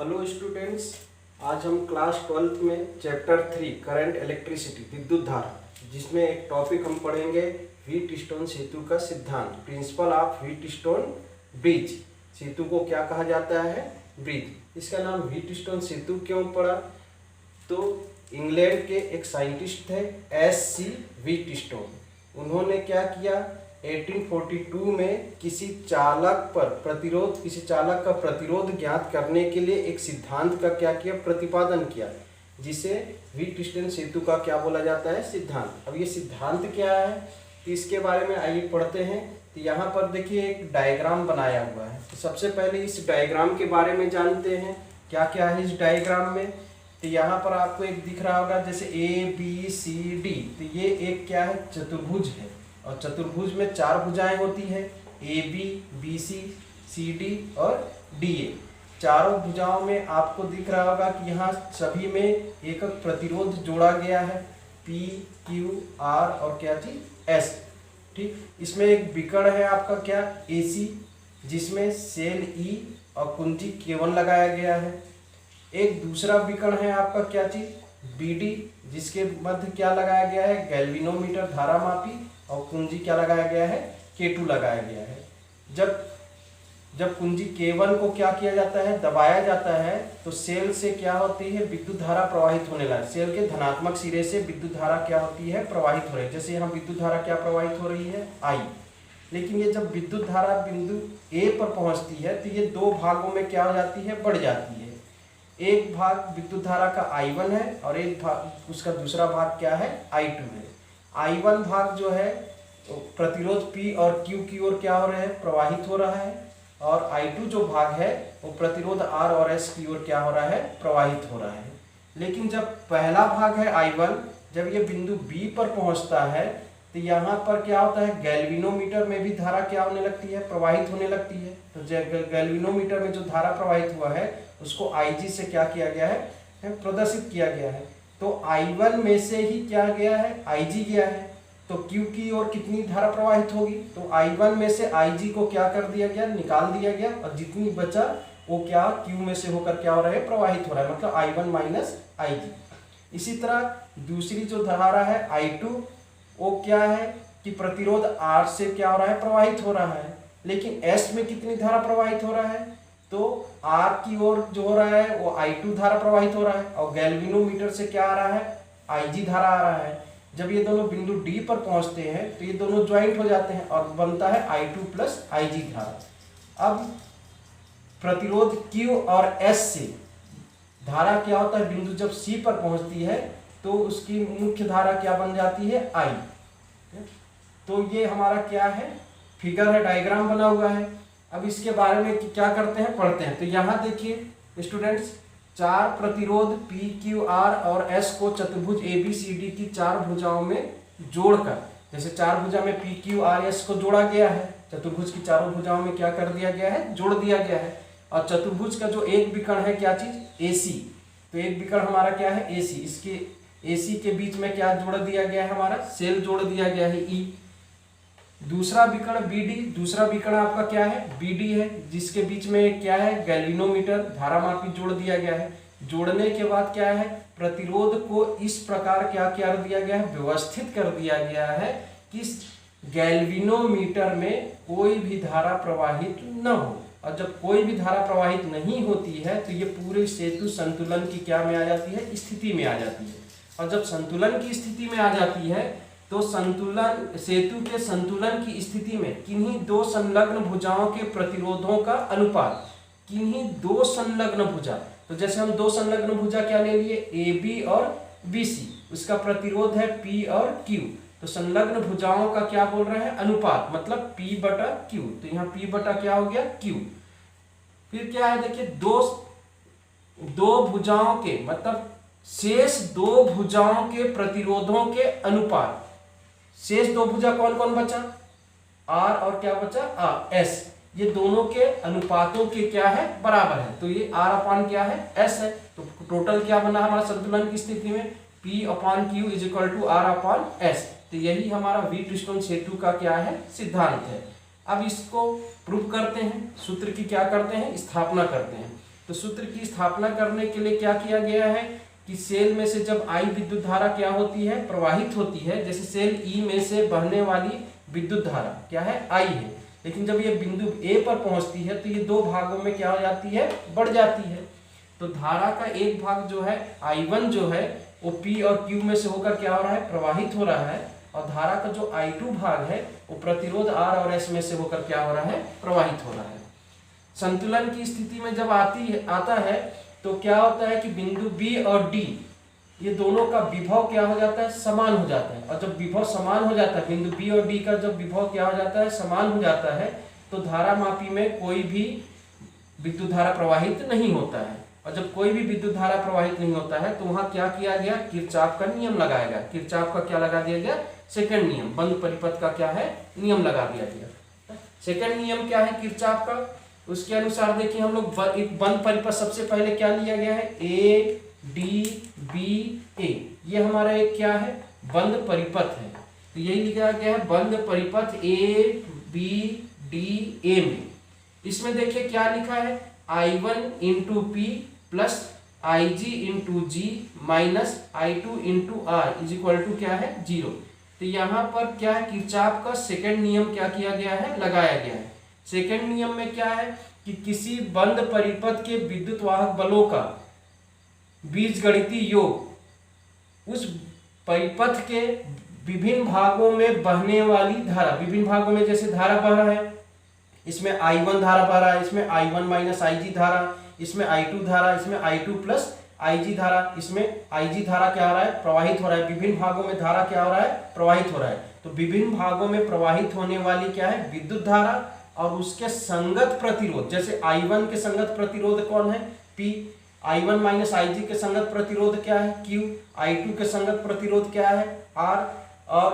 Hello students, आज हम class 12th में चैप्टर 3 करंट इलेक्ट्रिसिटी विद्युत धारा, जिसमें एक टॉपिक हम पढ़ेंगे व्हीट स्टोन सेतु का सिद्धांत, principle of Wheatstone bridge. सेतु को क्या कहा जाता है? ब्रिज। इसका नाम व्हीट स्टोन सेतु क्यों पड़ा? तो इंग्लैंड के एक साइंटिस्ट थे SC व्हीट स्टोन। उन्होंने क्या किया, 1842 में किसी चालक का प्रतिरोध ज्ञात करने के लिए एक सिद्धांत का क्या किया, प्रतिपादन किया, जिसे व्हीट स्टोन सेतु का क्या बोला जाता है? सिद्धांत। अब ये सिद्धांत क्या है, तो इसके बारे में आइए पढ़ते हैं। तो यहाँ पर देखिए एक डायग्राम बनाया हुआ है। तो सबसे पहले इस डायग्राम के बारे में जानते हैं, क्या क्या है इस डायग्राम में। तो यहाँ पर आपको एक दिख रहा होगा जैसे ABCD। तो ये एक क्या है, चतुर्भुज है, और चतुर्भुज में 4 भुजाएं होती है, AB, BC, CD और DA। चारों भुजाओं में आपको दिख रहा होगा कि यहाँ सभी में एक प्रतिरोध जोड़ा गया है, P, Q, R और क्या चीज S। ठीक, इसमें एक विकर्ण है आपका क्या, AC, जिसमें सेल E और कुंजी K1 लगाया गया है। एक दूसरा विकर्ण है आपका क्या चीज, BD, जिसके मध्य क्या लगाया गया है, गैल्वेनोमीटर धारा मापी, और कुंजी क्या लगाया गया है, K2 लगाया गया है। जब कुंजी K1 को क्या किया जाता है, दबाया जाता है, तो सेल से क्या होती है, विद्युत धारा प्रवाहित होने लगती है। सेल के धनात्मक सिरे से विद्युत धारा क्या होती है, प्रवाहित हो रही है। जैसे यहाँ विद्युत धारा क्या प्रवाहित हो रही है, I। लेकिन ये जब विद्युत धारा बिंदु A पर पहुंचती है तो ये 2 भागों में क्या हो जाती है, बढ़ जाती है। एक भाग विद्युत धारा का I1 है और एक भाग उसका दूसरा भाग क्या है, I2 है। I1 भाग जो है प्रतिरोध P और Q की ओर क्या हो रहा है, प्रवाहित हो रहा है, और I2 जो भाग है वो प्रतिरोध R और S की ओर क्या हो रहा है, प्रवाहित हो रहा है। लेकिन जब पहला भाग है I1, जब ये बिंदु B पर पहुंचता है तो यहाँ पर क्या होता है, गैल्वेनोमीटर में भी धारा क्या होने लगती है, प्रवाहित होने लगती है। तो गैल्वेनोमीटर में जो धारा प्रवाहित हुआ है उसको IG से क्या किया गया है, प्रदर्शित किया गया है। तो I1 में से ही क्या गया है, IG गया है। तो Q की ओर कितनी धारा प्रवाहित होगी, तो I1 में से IG को क्या कर दिया गया, निकाल दिया गया, और जितनी बचा वो क्या Q में से होकर क्या हो रहा है, प्रवाहित हो रहा है, मतलब I1 माइनस IG। इसी तरह दूसरी जो धारा है I2, वो क्या है कि प्रतिरोध R से क्या हो रहा है, प्रवाहित हो रहा है। लेकिन S में कितनी धारा प्रवाहित हो रहा है, तो R की ओर जो हो रहा है वो I2 धारा प्रवाहित हो रहा है, और गैल्वेनोमीटर से क्या आ रहा है, IG धारा आ रहा है। जब ये दोनों बिंदु D पर पहुंचते हैं तो ये दोनों ज्वाइंट हो जाते हैं और बनता है I2 प्लस IG धारा। अब प्रतिरोध Q और S से धारा क्या होता है, बिंदु जब C पर पहुंचती है तो उसकी मुख्य धारा क्या बन जाती है, I। तो ये हमारा क्या है, फिगर है, डायग्राम बना हुआ है। अब इसके बारे में क्या करते हैं, पढ़ते हैं। तो यहाँ देखिए स्टूडेंट्स, 4 प्रतिरोध P, Q, R और S को चतुर्भुज ABCD की 4 भुजाओं में जोड़कर, जैसे 4 भुजा में P, Q, R, S को जोड़ा गया है, चतुर्भुज की चारों भुजाओं में क्या कर दिया गया है, जोड़ दिया गया है। और चतुर्भुज का जो एक विकर्ण है क्या चीज, AC। तो एक विकर्ण हमारा क्या है, AC। इसके AC के बीच में क्या जोड़ दिया गया है, हमारा सेल जोड़ दिया गया है, E। दूसरा विकर्ण BD, दूसरा विकर्ण आपका क्या है, BD है, जिसके बीच में क्या है, गैल्वेनोमीटर धारा मापी जोड़ दिया गया है। जोड़ने के बाद क्या है, प्रतिरोध को इस प्रकार क्या कर दिया गया है, व्यवस्थित कर दिया गया है कि गैल्वेनोमीटर में कोई भी धारा प्रवाहित न हो। और जब कोई भी धारा प्रवाहित नहीं होती है तो ये पूरे सेतु संतुलन की क्या में आ जाती है, स्थिति में आ जाती है। और जब संतुलन की स्थिति में आ जाती है तो सेतु के संतुलन की स्थिति में किन्हीं 2 संलग्न भुजाओं के प्रतिरोधों का अनुपात, किन्हीं 2 संलग्न भुजा, तो जैसे हम 2 संलग्न भुजा क्या ले लिए, AB और BC, उसका प्रतिरोध है P और Q। तो संलग्न भुजाओं का क्या बोल रहे हैं, अनुपात, मतलब P बटा Q। तो यहाँ P बटा क्या हो गया, Q। फिर क्या है, देखिए दो भुजाओं के, मतलब शेष 2 भुजाओं के प्रतिरोधों के अनुपात। शेष 2 भुजा कौन कौन बचा, R और क्या बचा, S। ये दोनों के अनुपातों के क्या है, बराबर है। तो ये R अपान क्या है, S है। तो टोटल क्या बना हमारा संतुलन की स्थिति में, P upon Q is equal to R upon S। तो यही हमारा व्हीट स्टोन सेतु का क्या है, सिद्धांत है। अब इसको प्रूव करते हैं, सूत्र की क्या करते हैं, स्थापना करते हैं। तो तो सूत्र की स्थापना करने के लिए क्या किया गया है कि सेल में से जब I विद्युत धारा क्या होती है, प्रवाहित होती है, जैसे सेल E में से बहने वाली विद्युत धारा क्या है, I है, लेकिन जब ये बिंदु A पर पहुंचती है तो ये दो भागों में क्या हो जाती है, बढ़ जाती है। तो धारा का एक भाग जो है I1 जो है वो P और Q में से होकर क्या हो रहा है, प्रवाहित हो रहा है, और धारा का जो I2 भाग है वो प्रतिरोध R और S में से होकर क्या हो रहा है, प्रवाहित हो रहा है। संतुलन की स्थिति में जब आता है तो क्या होता है कि बिंदु B और D ये दोनों का विभव क्या हो जाता है, समान हो जाता है। और जब विभव समान हो जाता है, बिंदु B और D का जब विभव क्या हो जाता है, समान हो जाता है, तो धारा मापी में कोई भी विद्युत धारा प्रवाहित नहीं होता है। और जब कोई भी विद्युत धारा प्रवाहित नहीं होता है तो वहां क्या किया गया, किरचॉफ का नियम लगाया गया। किरचॉफ का क्या लगा दिया गया, सेकंड नियम, बंद परिपथ का क्या है, नियम लगा दिया गया। सेकंड नियम क्या है किरचॉफ का, उसके अनुसार देखिए हम लोग एक बंद परिपथ सबसे पहले क्या लिया गया है, ए डी बी ए, ये हमारा एक क्या है, बंद परिपथ है। तो यही लिखा गया है बंद परिपथ ए बी डी ए में। इसमें देखिए क्या लिखा है, I1 into P plus IG into G minus I2 into R is equal to क्या है, 0। तो यहाँ पर क्या है, किरचॉफ का सेकंड नियम क्या किया गया है, लगाया गया है। सेकंड नियम में क्या है कि किसी बंद परिपथ के विद्युत वाहक बलों का बीजगणितीय योग उस परिपथ के विभिन्न भागों में बहने वाली धारा, विभिन्न भागों में जैसे धारा बह रहा है, इसमें I1 धारा बह रहा है, इसमें I1 माइनस IG धारा, इसमें I2 धारा, इसमें I2 प्लस IG धारा, इसमें IG धारा क्या हो रहा है, प्रवाहित हो रहा है। विभिन्न भागों में धारा क्या हो रहा है, प्रवाहित हो रहा है। तो विभिन्न भागों में प्रवाहित होने वाली क्या है, विद्युत धारा और उसके संगत प्रतिरोध, जैसे I1 के संगत प्रतिरोध कौन है, P, I1 माइनस IG के संगत प्रतिरोध क्या है, Q, I2 के संगत प्रतिरोध क्या है, R, और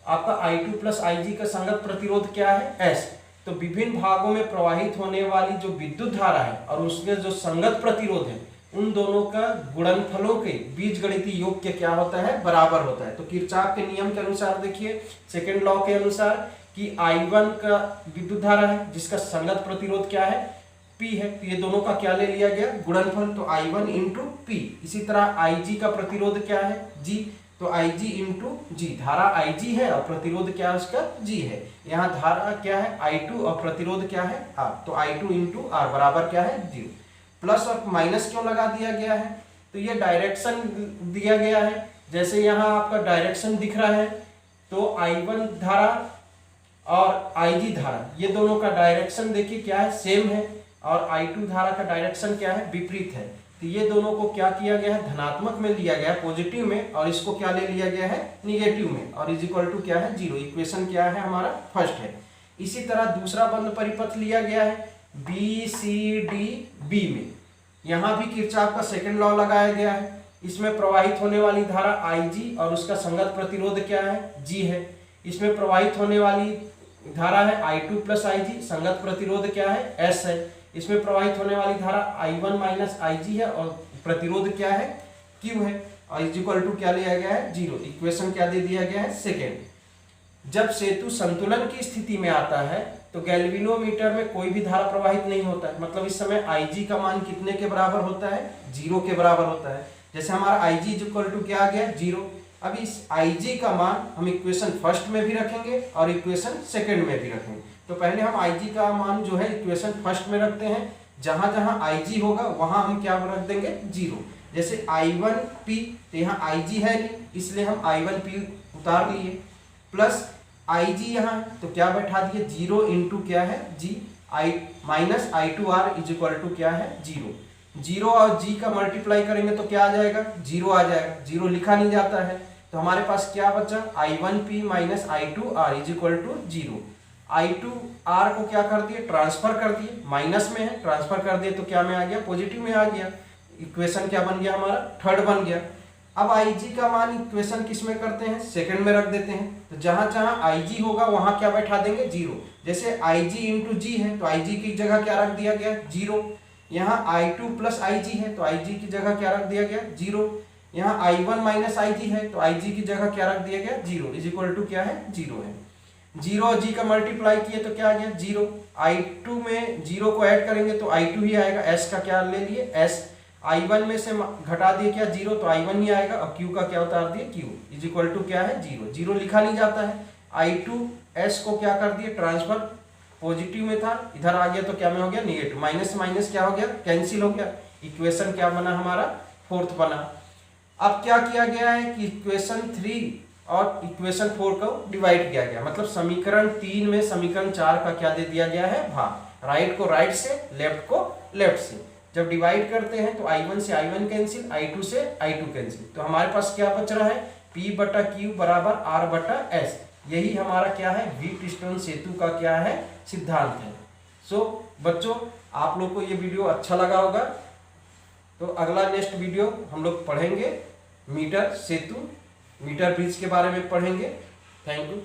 आपका I2 प्लस IG का संगत प्रतिरोध क्या है, S। तो विभिन्न भागों में प्रवाहित होने वाली जो विद्युत धारा है और उसके जो संगत प्रतिरोध है, उन दोनों का गुणनफलों के बीजगणितीय योग के क्या होता है, बराबर होता है। तो किरचॉफ के नियम के अनुसार देखिए, सेकंड लॉ के अनुसार कि I1 का विद्युत धारा है जिसका संगत प्रतिरोध क्या है, P है, तो ये दोनों का क्या ले लिया गया, गुणनफल, तो I1 इंटू पी। इसी तरह IG का प्रतिरोध क्या है, G, तो IG इंटू जी, धारा IG है और प्रतिरोध क्या है उसका, G है। यहाँ धारा क्या है, I2 और प्रतिरोध क्या है, R, तो I2 इंटू आर बराबर क्या है, 0। प्लस और माइनस क्यों लगा दिया गया है, तो ये डायरेक्शन दिया गया है। जैसे यहाँ आपका डायरेक्शन दिख रहा है, तो I1 धारा और IG धारा ये दोनों का डायरेक्शन देखिए क्या है, सेम है, और I2 धारा का डायरेक्शन क्या है, विपरीत है। तो ये दोनों को क्या किया गया है, धनात्मक में लिया गया है, पॉजिटिव में, और इसको क्या ले लिया गया है, निगेटिव में, और इज इक्वल टू क्या है, 0। इक्वेशन क्या है हमारा, फर्स्ट है। इसी तरह दूसरा बंद परिपथ लिया गया है BCD-B में। यहाँ भी किरचॉफ का सेकंड लॉ लगाया गया है। इसमें प्रवाहित होने वाली धारा IG और उसका संगत प्रतिरोध क्या है, G है। इसमें प्रवाहित होने वाली धारा है I2 प्लस IG, संगत प्रतिरोध क्या है, S है। इसमें प्रवाहित होने वाली धारा I1 माइनस IG है और प्रतिरोध क्या है, Q है, और इज इक्वल टू क्या लिया गया है, 0। इक्वेशन क्या दे दिया गया है, सेकेंड। जब सेतु संतुलन की स्थिति में आता है तो गैल्वेनोमीटर में कोई भी धारा प्रवाहित नहीं होता है, मतलब इस समय IG का मान कितने के बराबर होता है, 0 के बराबर होता है। जैसे हमारा IG इज इक्वल टू क्या आ गया, 0। अब इस IG का मान हम इक्वेशन फर्स्ट में भी रखेंगे और इक्वेशन सेकंड में भी रखेंगे। तो पहले हम IG का मान जो है इक्वेशन फर्स्ट में रखते हैं, जहां जहां IG होगा वहां हम क्या रख देंगे, 0। जैसे I1P, तो यहाँ IG है नहीं, इसलिए हम I1P उतार लिए, प्लस IG यहाँ तो क्या बैठा दिए, 0 इंटू क्या है, G, I minus I2R is equal to क्या है, 0। 0 और G का मल्टीप्लाई करेंगे तो क्या आ जाएगा, 0 आ जाएगा। 0 लिखा नहीं जाता है, तो हमारे पास क्या बचा, I1P minus I2R is equal to 0। I2R को क्या कर दिए, ट्रांसफर कर दिए, माइनस में है, ट्रांसफर कर दिए तो क्या में आ गया, पॉजिटिव में आ गया। इक्वेशन क्या बन गया हमारा, थर्ड बन गया। अब IG का मान इक्वेशन किस में करते हैं, सेकंड में रख देते हैं। तो जहां जहां IG होगा वहां क्या बैठा देंगे, 0। जैसे IG इंटू जी है तो IG की जगह क्या रख दिया गया, 0। यहाँ I2 प्लस IG है तो IG की जगह क्या रख दिया गया, 0। यहाँ I1 माइनस IG है तो IG की जगह क्या रख दिया गया, 0 इज इक्वल टू क्या है, 0 है। 0 और G का मल्टीप्लाई किए तो क्या आ गया, 0। I2 में 0 को ऐड करेंगे तो I2 ही आएगा। S का क्या ले लिए S, I1 में से घटा दिए क्या 0 तो I1 ही आएगा, और Q का क्या उतार दिए Q इज इक्वल टू क्या है 0। 0 लिखा नहीं जाता है। I2 S को क्या कर दिए ट्रांसफर, पॉजिटिव में था इधर आ गया तो क्या में हो गया निगेटिव, माइनस माइनस क्या हो गया कैंसिल हो गया। इक्वेशन क्या बना हमारा फोर्थ बना। अब क्या किया गया है कि इक्वेशन 3 और इक्वेशन 4 को डिवाइड किया गया, मतलब समीकरण 3 में समीकरण 4 का क्या दे दिया गया है भाग, राइट को राइट से लेफ्ट को लेफ्ट से। जब डिवाइड करते हैं तो I1 से I1 कैंसिल, I2 से I2 कैंसिल, तो हमारे पास क्या बच रहा है P बटा Q बराबर R बटा S। यही हमारा क्या है व्हीटस्टोन सेतु का क्या है सिद्धांत है। सो बच्चों आप लोग को ये वीडियो अच्छा लगा होगा, तो अगला नेक्स्ट वीडियो हम लोग पढ़ेंगे मीटर सेतु, मीटर ब्रिज के बारे में पढ़ेंगे। Thank you.